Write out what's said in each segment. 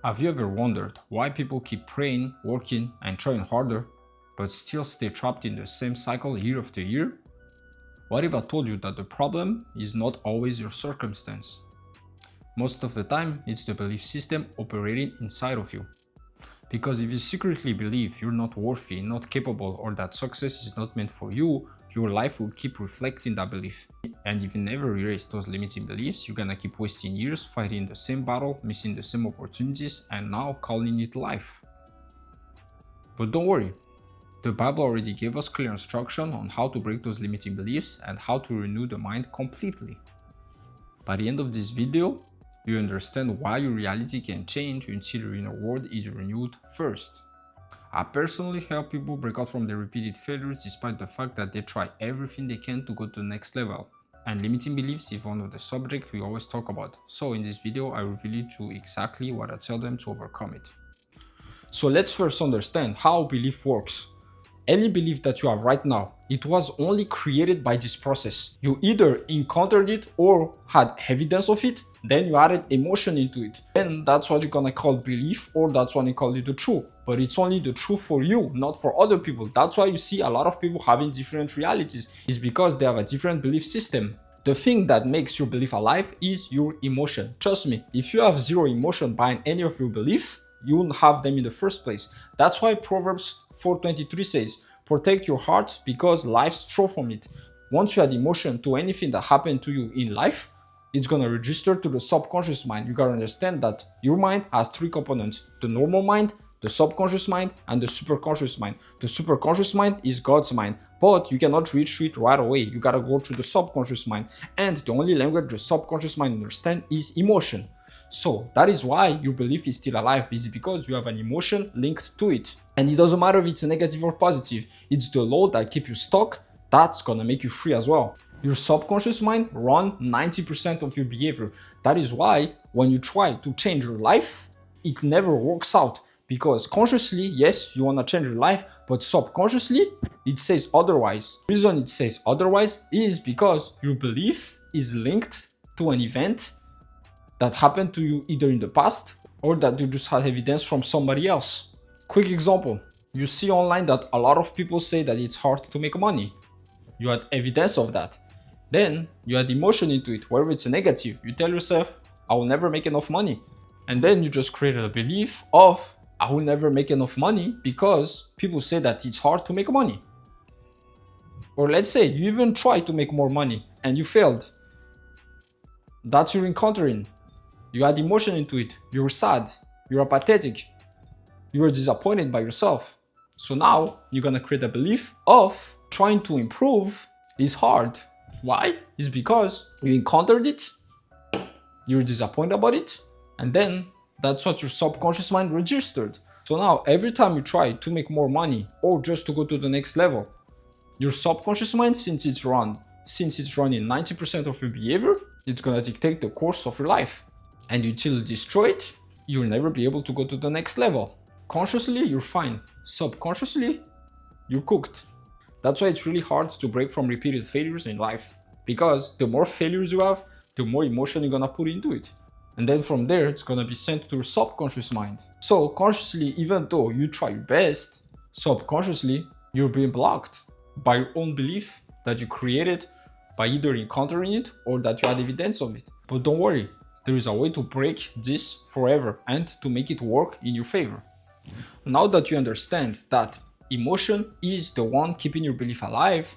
Have you ever wondered why people keep praying, working, and trying harder, but still stay trapped in the same cycle year after year? What if I told you that the problem is not always your circumstance? Most of the time, it's the belief system operating inside of you. Because if you secretly believe you're not worthy, not capable, or that success is not meant for you, your life will keep reflecting that belief. And if you never erase those limiting beliefs, you're gonna keep wasting years fighting the same battle, missing the same opportunities, and now calling it life. But don't worry, the Bible already gave us clear instruction on how to break those limiting beliefs and how to renew the mind completely. By the end of this video, you understand why your reality can change until your inner world is renewed first. I personally help people break out from their repeated failures despite the fact that they try everything they can to go to the next level. And limiting beliefs is one of the subjects we always talk about. So in this video, I reveal you to exactly what I tell them to overcome it. So let's first understand how belief works. Any belief that you have right now, it was only created by this process. You either encountered it or had evidence of it, then you added emotion into it. Then that's what you're gonna call belief, or that's what you call it the truth. But it's only the truth for you, not for other people. That's why you see a lot of people having different realities. It's because they have a different belief system. The thing that makes your belief alive is your emotion. Trust me, if you have zero emotion behind any of your belief, you wouldn't have them in the first place. That's why Proverbs 4:23 says, protect your heart because lives flow from it. Once you add emotion to anything that happened to you in life, it's gonna register to the subconscious mind. You gotta understand that your mind has three components: the normal mind, the subconscious mind, and the superconscious mind. The superconscious mind is God's mind, but you cannot reach it right away. You gotta go through the subconscious mind, and the only language the subconscious mind understands is emotion. So that is why your belief is still alive, is because you have an emotion linked to it. And it doesn't matter if it's negative or positive, it's the law that keeps you stuck that's gonna make you free as well. Your subconscious mind runs 90% of your behavior. That is why when you try to change your life, it never works out. Because consciously, yes, you wanna change your life, but subconsciously, it says otherwise. The reason it says otherwise is because your belief is linked to an event that happened to you either in the past or that you just had evidence from somebody else. Quick example, you see online that a lot of people say that it's hard to make money. You had evidence of that. Then you add emotion into it, wherever it's negative. You tell yourself, I will never make enough money. And then you just created a belief of, I will never make enough money because people say that it's hard to make money. Or let's say you even tried to make more money and you failed. That's your encountering. You add emotion into it. You're sad. You're apathetic. You're disappointed by yourself. So now you're gonna create a belief of trying to improve is hard. Why? It's because you encountered it, you're disappointed about it, and then that's what your subconscious mind registered. So now every time you try to make more money or just to go to the next level, your subconscious mind, since it's running 90% of your behavior, it's gonna dictate the course of your life. And until you destroy it, you'll never be able to go to the next level. Consciously, you're fine. Subconsciously, you're cooked. That's why it's really hard to break from repeated failures in life. Because the more failures you have, the more emotion you're gonna put into it. And then from there, it's gonna be sent to your subconscious mind. So consciously, even though you try your best, subconsciously, you're being blocked by your own belief that you created by either encountering it or that you had evidence of it. But don't worry. There is a way to break this forever and to make it work in your favor. Now that you understand that emotion is the one keeping your belief alive,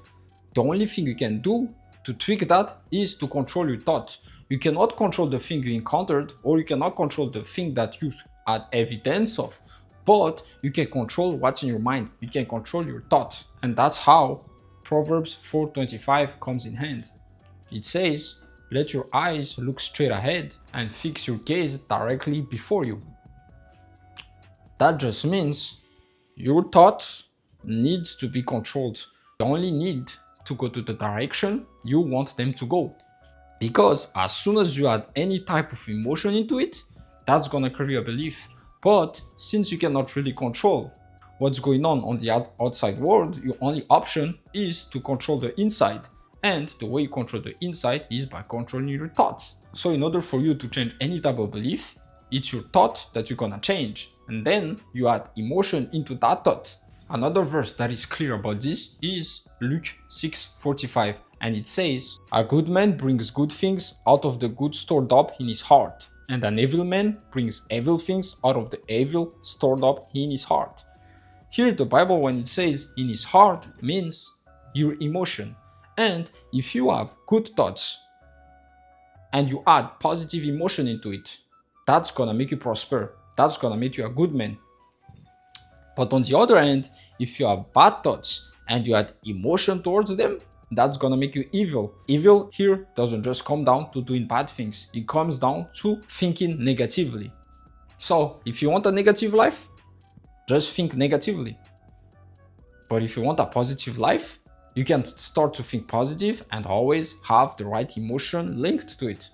the only thing you can do to tweak that is to control your thoughts. You cannot control the thing you encountered, or you cannot control the thing that you had evidence of, but you can control what's in your mind. You can control your thoughts. And that's how Proverbs 4:25 comes in hand. It says, let your eyes look straight ahead and fix your gaze directly before you. That just means your thoughts need to be controlled. You only need to go to the direction you want them to go. Because as soon as you add any type of emotion into it, that's gonna create a belief. But since you cannot really control what's going on the outside world, your only option is to control the inside. And the way you control the inside is by controlling your thoughts. So in order for you to change any type of belief, it's your thought that you're gonna change. And then you add emotion into that thought. Another verse that is clear about this is Luke 6:45, and it says, "A good man brings good things out of the good stored up in his heart, and an evil man brings evil things out of the evil stored up in his heart." Here the Bible, when it says in his heart, means your emotion. And if you have good thoughts and you add positive emotion into it, that's gonna make you prosper. That's gonna make you a good man. But on the other hand, if you have bad thoughts and you add emotion towards them, that's gonna make you evil. Evil here doesn't just come down to doing bad things. It comes down to thinking negatively. So if you want a negative life, just think negatively. But if you want a positive life, you can start to think positive and always have the right emotion linked to it.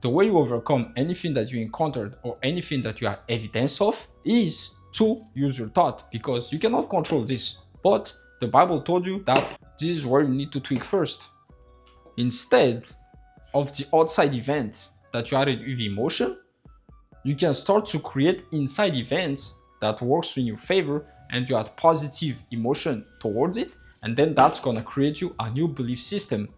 The way you overcome anything that you encountered or anything that you have evidence of is to use your thought, because you cannot control this. But the Bible told you that this is where you need to tweak first. Instead of the outside event that you added with emotion, you can start to create inside events that works in your favor and you add positive emotion towards it, and then that's gonna create you a new belief system.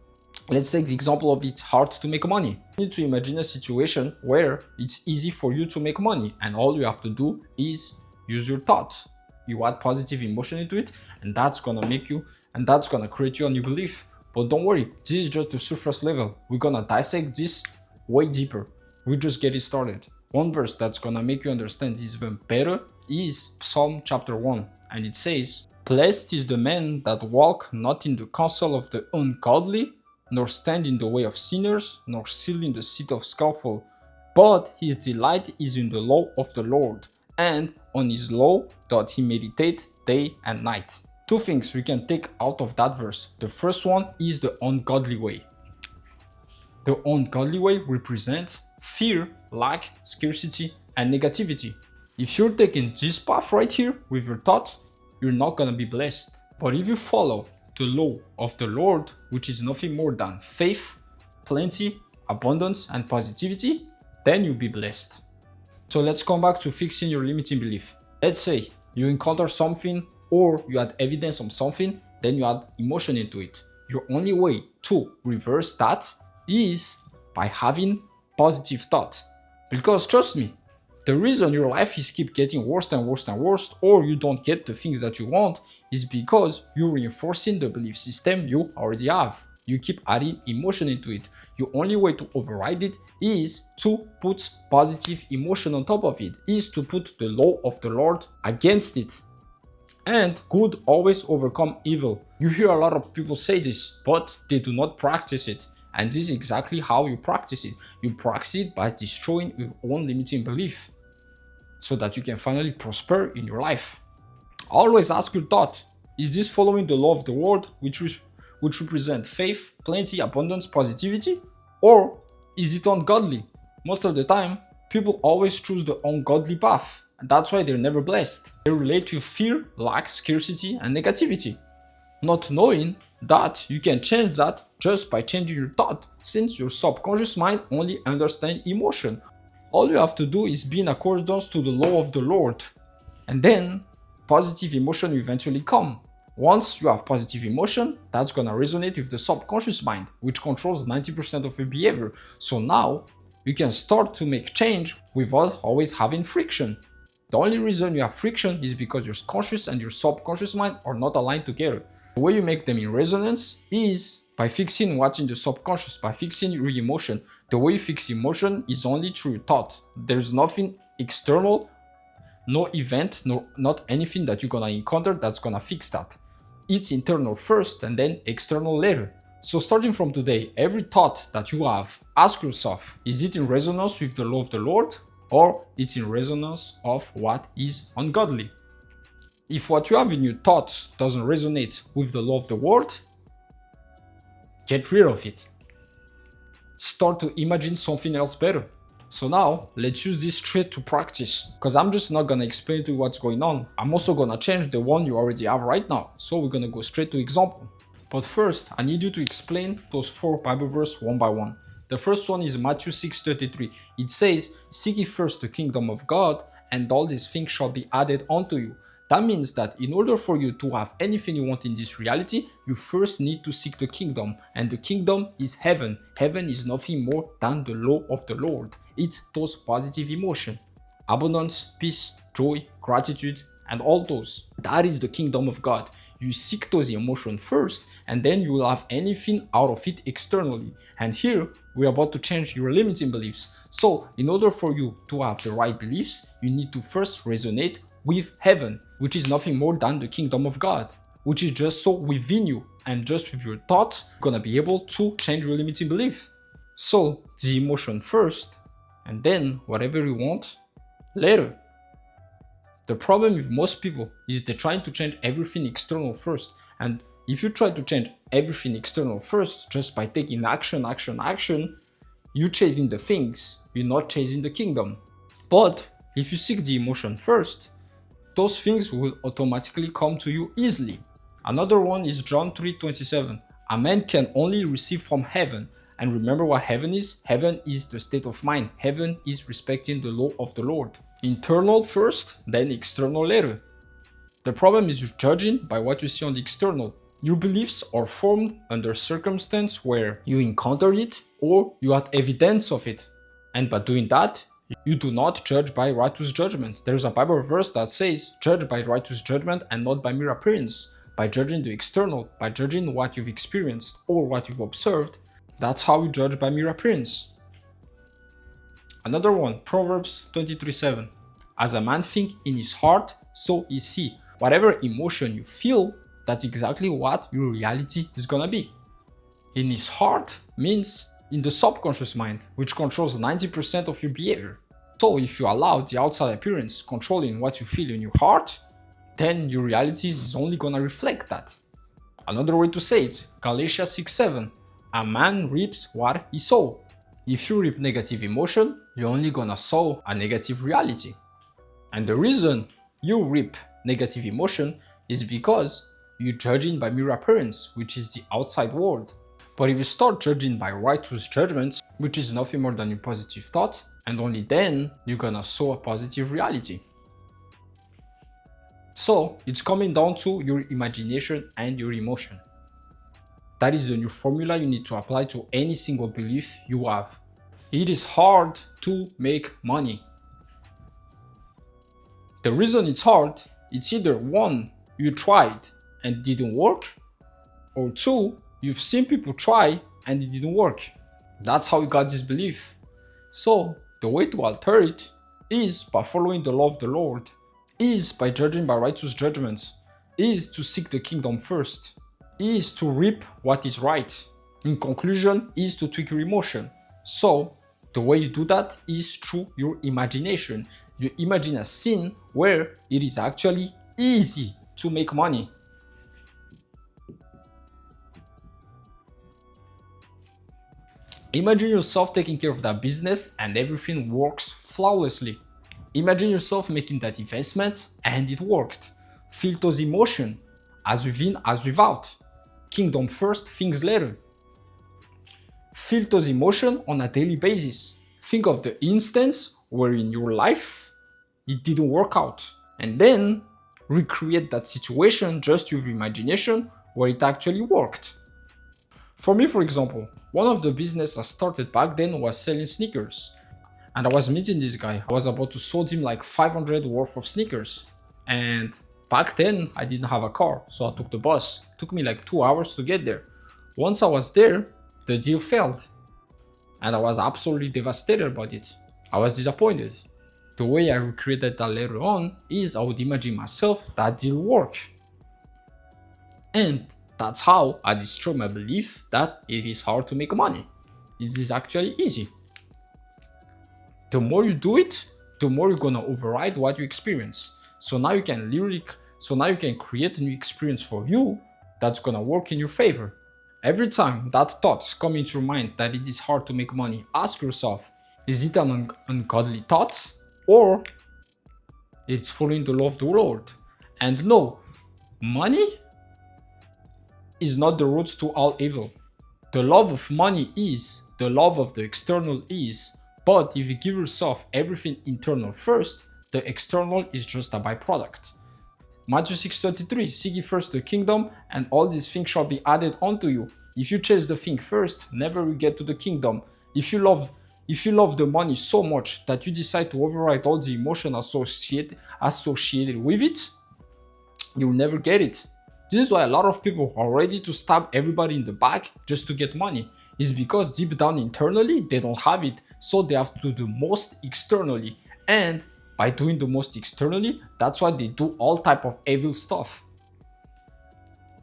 Let's take the example of it's hard to make money. You need to imagine a situation where it's easy for you to make money and all you have to do is use your thoughts. You add positive emotion into it and that's gonna create you a new belief. But don't worry, this is just the surface level. We're gonna dissect this way deeper. We just get it started. One verse that's gonna make you understand this even better is Psalm chapter 1, and it says, "Blessed is the man that walk not in the counsel of the ungodly, nor stand in the way of sinners, nor sit in the seat of scornful, but his delight is in the law of the Lord, and on his law doth he meditate day and night." Two things we can take out of that verse. The first one is the ungodly way. The ungodly way represents fear, lack, scarcity, and negativity. If you're taking this path right here with your thought, you're not gonna be blessed. But if you follow the law of the Lord, which is nothing more than faith, plenty, abundance, and positivity, then you'll be blessed. So let's come back to fixing your limiting belief. Let's say you encounter something or you had evidence on something, then you add emotion into it. Your only way to reverse that is by having positive thought. Because trust me, the reason your life is keep getting worse and worse and worse, or you don't get the things that you want, is because you're reinforcing the belief system you already have. You keep adding emotion into it. Your only way to override it is to put positive emotion on top of it, is to put the law of the Lord against it. And good always overcome evil. You hear a lot of people say this, but they do not practice it. And this is exactly how you practice it. You practice it by destroying your own limiting belief so that you can finally prosper in your life. Always ask your thought, is this following the law of the world, which represent faith, plenty, abundance, positivity? Or is it ungodly? Most of the time, people always choose the ungodly path. And that's why they're never blessed. They relate to fear, lack, scarcity, and negativity, not knowing that you can change that just by changing your thought, since your subconscious mind only understands emotion. All you have to do is be in accordance to the law of the Lord, and then positive emotion will eventually come. Once you have positive emotion, that's gonna resonate with the subconscious mind, which controls 90% of your behavior. So now you can start to make change without always having friction. The only reason you have friction is because your conscious and your subconscious mind are not aligned together. The way you make them in resonance is by fixing what's in the subconscious, by fixing your emotion. The way you fix emotion is only through your thought. There's nothing external, no event, not anything that you're gonna encounter that's gonna fix that. It's internal first and then external later. So starting from today, every thought that you have, ask yourself, is it in resonance with the law of the Lord, or it's in resonance of what is ungodly? If what you have in your thoughts doesn't resonate with the law of the world, get rid of it. Start to imagine something else better. So now, let's use this straight to practice, because I'm just not gonna explain to you what's going on. I'm also gonna change the one you already have right now. So we're gonna go straight to example. But first, I need you to explain those 4 Bible verses one by one. The first one is Matthew 6:33. It says, "Seek ye first the kingdom of God, and all these things shall be added unto you." That means that in order for you to have anything you want in this reality, you first need to seek the kingdom. And the kingdom is heaven. Heaven is nothing more than the law of the Lord. It's those positive emotions. Abundance, peace, joy, gratitude, and all those. That is the kingdom of God. You seek those emotions first, and then you will have anything out of it externally. And here, we're about to change your limiting beliefs. So, in order for you to have the right beliefs, you need to first resonate with heaven, which is nothing more than the kingdom of God, which is just so within you, and just with your thoughts, you're gonna be able to change your limiting belief. So, the emotion first, and then whatever you want later. The problem with most people is they're trying to change everything external first. And if you try to change everything external first, just by taking action, you're chasing the things, you're not chasing the kingdom. But if you seek the emotion first, those things will automatically come to you easily. Another one is John 3:27. A man can only receive from heaven. And remember what heaven is? Heaven is the state of mind. Heaven is respecting the law of the Lord. Internal first, then external later. The problem is you're judging by what you see on the external. Your beliefs are formed under circumstance where you encounter it or you had evidence of it. And by doing that, you do not judge by righteous judgment. There is a Bible verse that says, judge by righteous judgment and not by mere appearance. By judging the external, by judging what you've experienced or what you've observed, that's how you judge by mere appearance. Another one, Proverbs 23:7. As a man think in his heart, so is he. Whatever emotion you feel, that's exactly what your reality is gonna be. In his heart means in the subconscious mind, which controls 90% of your behavior. So if you allow the outside appearance controlling what you feel in your heart, then your reality is only gonna reflect that. Another way to say it, Galatians 6:7. A man reaps what he sows. If you reap negative emotion, you're only gonna sow a negative reality. And the reason you reap negative emotion is because you're judging by mere appearance, which is the outside world. But if you start judging by righteous judgments, which is nothing more than your positive thought, and only then you're gonna sow a positive reality. So it's coming down to your imagination and your emotion. That is the new formula you need to apply to any single belief you have. It is hard to make money. The reason it's hard, it's either one, you tried and it didn't work, or two, you've seen people try and it didn't work. That's how you got this belief. So the way to alter it is by following the law of the Lord, is by judging by righteous judgments, is to seek the kingdom first, is to reap what is right. In conclusion, is to tweak your emotion. So the way you do that is through your imagination. You imagine a scene where it is actually easy to make money. Imagine yourself taking care of that business and everything works flawlessly. Imagine yourself making that investment and it worked. Feel those emotions, as within, as without. Kingdom first, things later. Feel those emotions on a daily basis. Think of the instance where in your life it didn't work out. And then recreate that situation just with imagination where it actually worked. For me, for example, one of the business I started back then was selling sneakers. And I was meeting this guy. I was about to sold him like 500 worth of sneakers. And back then I didn't have a car, so I took the bus. It took me like 2 hours to get there. Once I was there, the deal failed. And I was absolutely devastated about it. I was disappointed. The way I recreated that later on is I would imagine myself that deal work. And that's how I destroy my belief that it is hard to make money. It is actually easy. The more you do it, the more you're gonna override what you experience. So now you can create a new experience for you that's gonna work in your favor. Every time that thought comes into your mind that it is hard to make money, ask yourself, is it an ungodly thought or it's following the law of the Lord? And no, money is not the root to all evil. The love of money is the love of the external is, but if you give yourself everything internal first, the external is just a byproduct. Matthew 6:33, seek ye first the kingdom, and all these things shall be added unto you. If you chase the thing first, never will get to the kingdom. If you love the money so much that you decide to override all the emotion associated with it, you'll never get it. This is why a lot of people are ready to stab everybody in the back just to get money. It's because deep down internally, they don't have it, so they have to do the most externally. And by doing the most externally, that's why they do all type of evil stuff.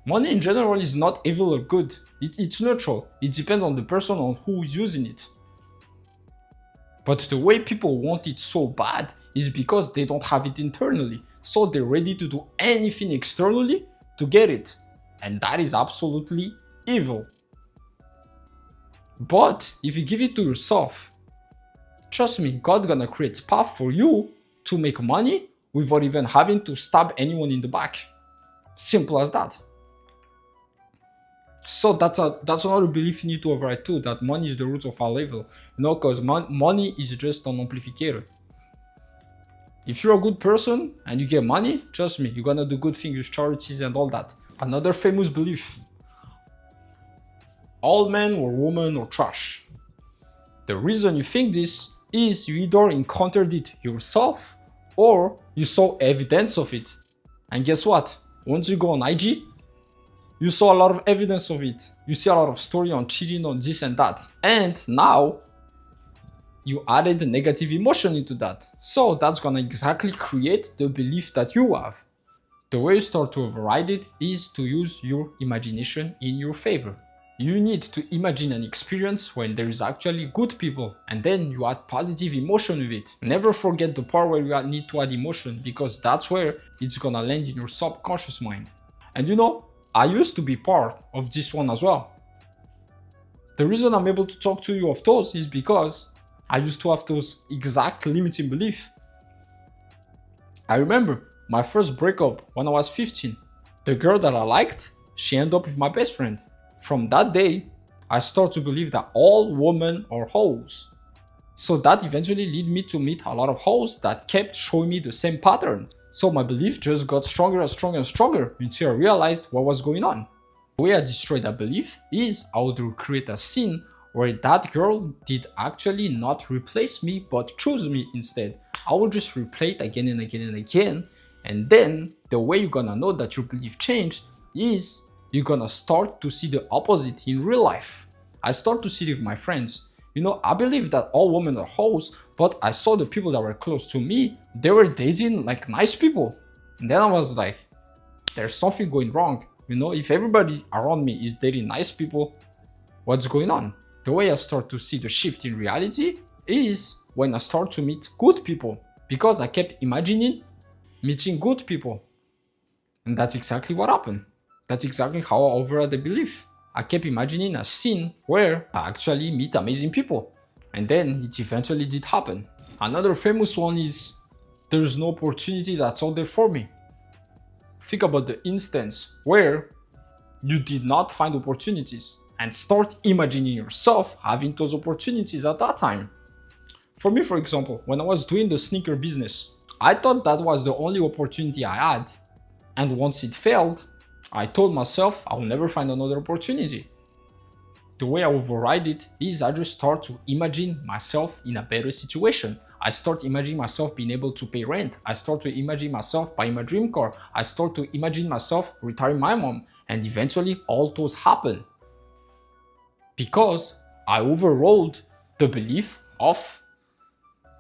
Money in general is not evil or good. It's neutral. It depends on the person on who's using it. But the way people want it so bad is because they don't have it internally. So they're ready to do anything externally to get it. And that is absolutely evil. But if you give it to yourself, trust me, God's gonna create path for you to make money without even having to stab anyone in the back. Simple as that. So that's another belief you need to override too, that money is the root of all evil. Because money is just an amplifier. If you're a good person and you get money, trust me, you're gonna do good things with charities and all that. Another famous belief: all men or women are trash. The reason you think this is you either encountered it yourself or you saw evidence of it. And guess what? Once you go on IG, you saw a lot of evidence of it. You see a lot of story on cheating, on this and that. And now you added the negative emotion into that. So that's gonna exactly create the belief that you have. The way you start to override it is to use your imagination in your favor. You need to imagine an experience when there is actually good people, and then you add positive emotion with it. Never forget the part where you need to add emotion, because that's where it's gonna land in your subconscious mind. And I used to be part of this one as well. The reason I'm able to talk to you of those is because I used to have those exact limiting beliefs. I remember my first breakup when I was 15. The girl that I liked, she ended up with my best friend. From that day, I started to believe that all women are hoes. So that eventually led me to meet a lot of hoes that kept showing me the same pattern. So my belief just got stronger and stronger and stronger until I realized what was going on. The way I destroyed that belief is I would create a scene where that girl did actually not replace me but choose me instead. I would just replay it again and again and again. And then the way you're gonna know that your belief changed is you're gonna start to see the opposite in real life. I start to see it with my friends. I believe that all women are hoes, but I saw the people that were close to me, they were dating like nice people. And then I was like, there's something going wrong. If everybody around me is dating nice people, what's going on? The way I start to see the shift in reality is when I start to meet good people, because I kept imagining meeting good people. And that's exactly what happened. That's exactly how I overrode the belief. I kept imagining a scene where I actually meet amazing people. And then it eventually did happen. Another famous one is, there's no opportunity that's out there for me. Think about the instance where you did not find opportunities and start imagining yourself having those opportunities at that time. For me, for example, when I was doing the sneaker business, I thought that was the only opportunity I had. And once it failed, I told myself I'll never find another opportunity. The way I override it is I just start to imagine myself in a better situation. I start imagining myself being able to pay rent. I start to imagine myself buying my dream car. I start to imagine myself retiring my mom. And eventually all those happen. Because I overrode the belief of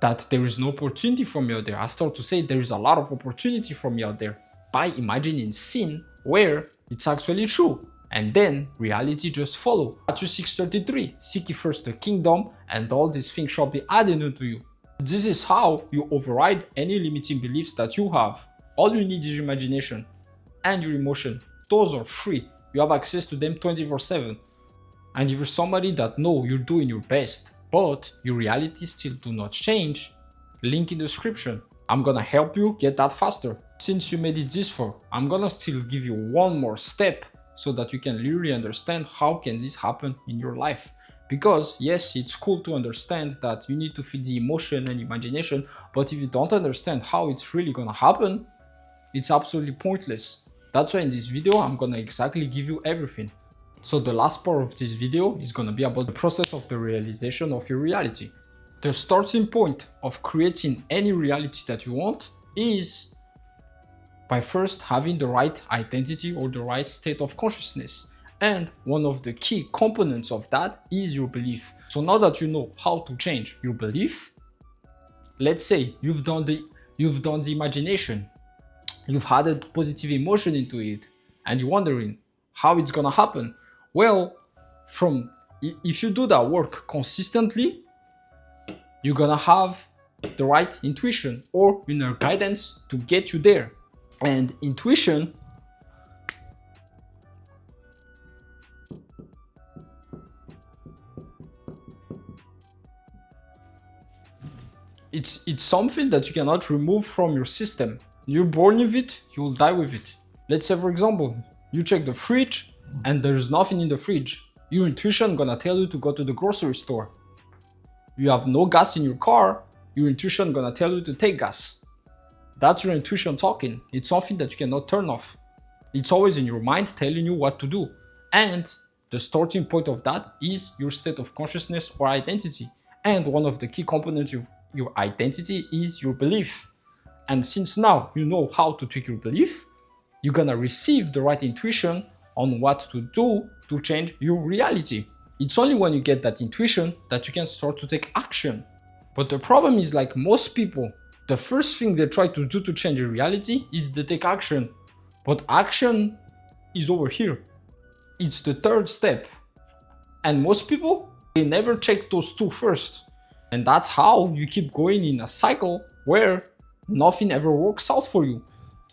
that there is no opportunity for me out there. I start to say there is a lot of opportunity for me out there by imagining scene where it's actually true. And then reality just follow. Matthew 6:33, seek ye first the kingdom, and all these things shall be added unto you. This is how you override any limiting beliefs that you have. All you need is your imagination and your emotion. Those are free. You have access to them 24/7. And if you're somebody that know you're doing your best, but your reality still do not change, link in the description. I'm gonna help you get that faster. Since you made it this far, I'm gonna still give you one more step so that you can literally understand how can this happen in your life. Because yes, it's cool to understand that you need to feed the emotion and imagination, but if you don't understand how it's really gonna happen, it's absolutely pointless. That's why in this video, I'm gonna exactly give you everything. So the last part of this video is gonna be about the process of the realization of your reality. The starting point of creating any reality that you want is by first having the right identity or the right state of consciousness. And one of the key components of that is your belief. So now that you know how to change your belief, let's say you've done the imagination, you've had a positive emotion into it, and you're wondering how it's gonna happen. Well, if you do that work consistently, you're gonna have the right intuition or inner guidance to get you there. And intuition it's something that you cannot remove from your system. You're born with it, you will die with it. Let's say, for example, you check the fridge and there's nothing in the fridge. Your intuition gonna tell you to go to the grocery store. You have no gas in your car, your intuition gonna tell you to take gas. That's your intuition talking. It's something that you cannot turn off. It's always in your mind telling you what to do. And the starting point of that is your state of consciousness or identity. And one of the key components of your identity is your belief. And since now you know how to tweak your belief, you're gonna receive the right intuition on what to do to change your reality. It's only when you get that intuition that you can start to take action. But the problem is, like most people, the first thing they try to do to change your reality is they take action. But action is over here. It's the third step. And most people, they never check those two first. And that's how you keep going in a cycle where nothing ever works out for you.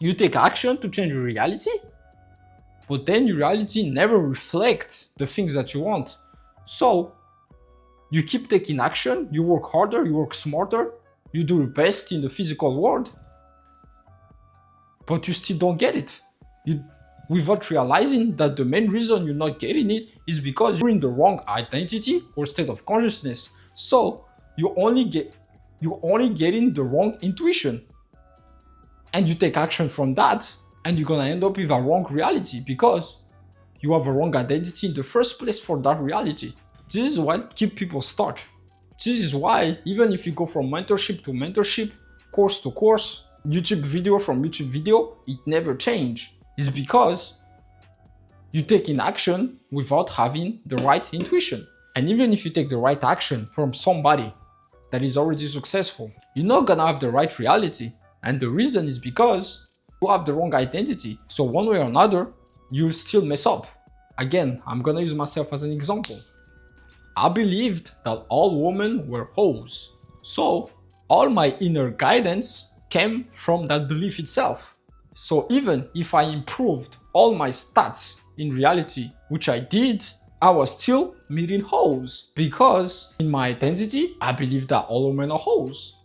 You take action to change your reality, but then your reality never reflects the things that you want. So you keep taking action, you work harder, you work smarter, you do your best in the physical world, but you still don't get it. Without realizing that the main reason you're not getting it is because you're in the wrong identity or state of consciousness. So you're only getting the wrong intuition. And you take action from that, and you're gonna end up with a wrong reality because you have a wrong identity in the first place for that reality. This is what keeps people stuck. This is why even if you go from mentorship to mentorship, course to course, YouTube video from YouTube video, it never changes. It's because you're taking action without having the right intuition. And even if you take the right action from somebody that is already successful, you're not gonna have the right reality. And the reason is because you have the wrong identity. So one way or another, you'll still mess up. Again, I'm gonna use myself as an example. I believed that all women were hoes. So all my inner guidance came from that belief itself. So even if I improved all my stats in reality, which I did, I was still meeting hoes because in my identity, I believed that all women are hoes.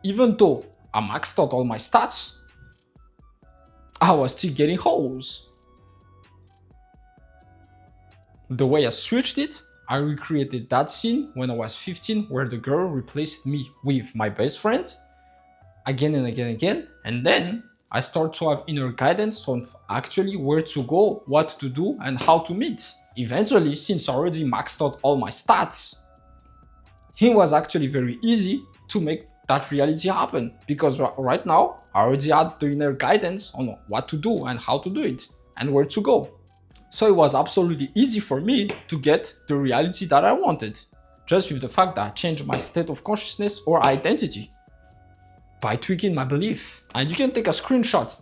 Even though I maxed out all my stats, I was still getting hoes. The way I switched it, I recreated that scene when I was 15 where the girl replaced me with my best friend again and again and again. And then I start to have inner guidance on actually where to go, what to do, and how to meet. Eventually, since I already maxed out all my stats, it was actually very easy to make that reality happen because right now I already had the inner guidance on what to do and how to do it and where to go. So it was absolutely easy for me to get the reality that I wanted, just with the fact that I changed my state of consciousness or identity by tweaking my belief. And you can take a screenshot,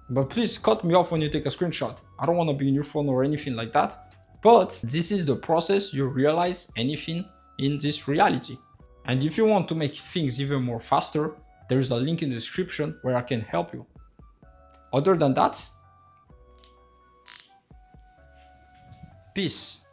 but please cut me off when you take a screenshot. I don't want to be in your phone or anything like that. But this is the process you realize anything in this reality. And if you want to make things even more faster, there is a link in the description where I can help you. Other than that, peace.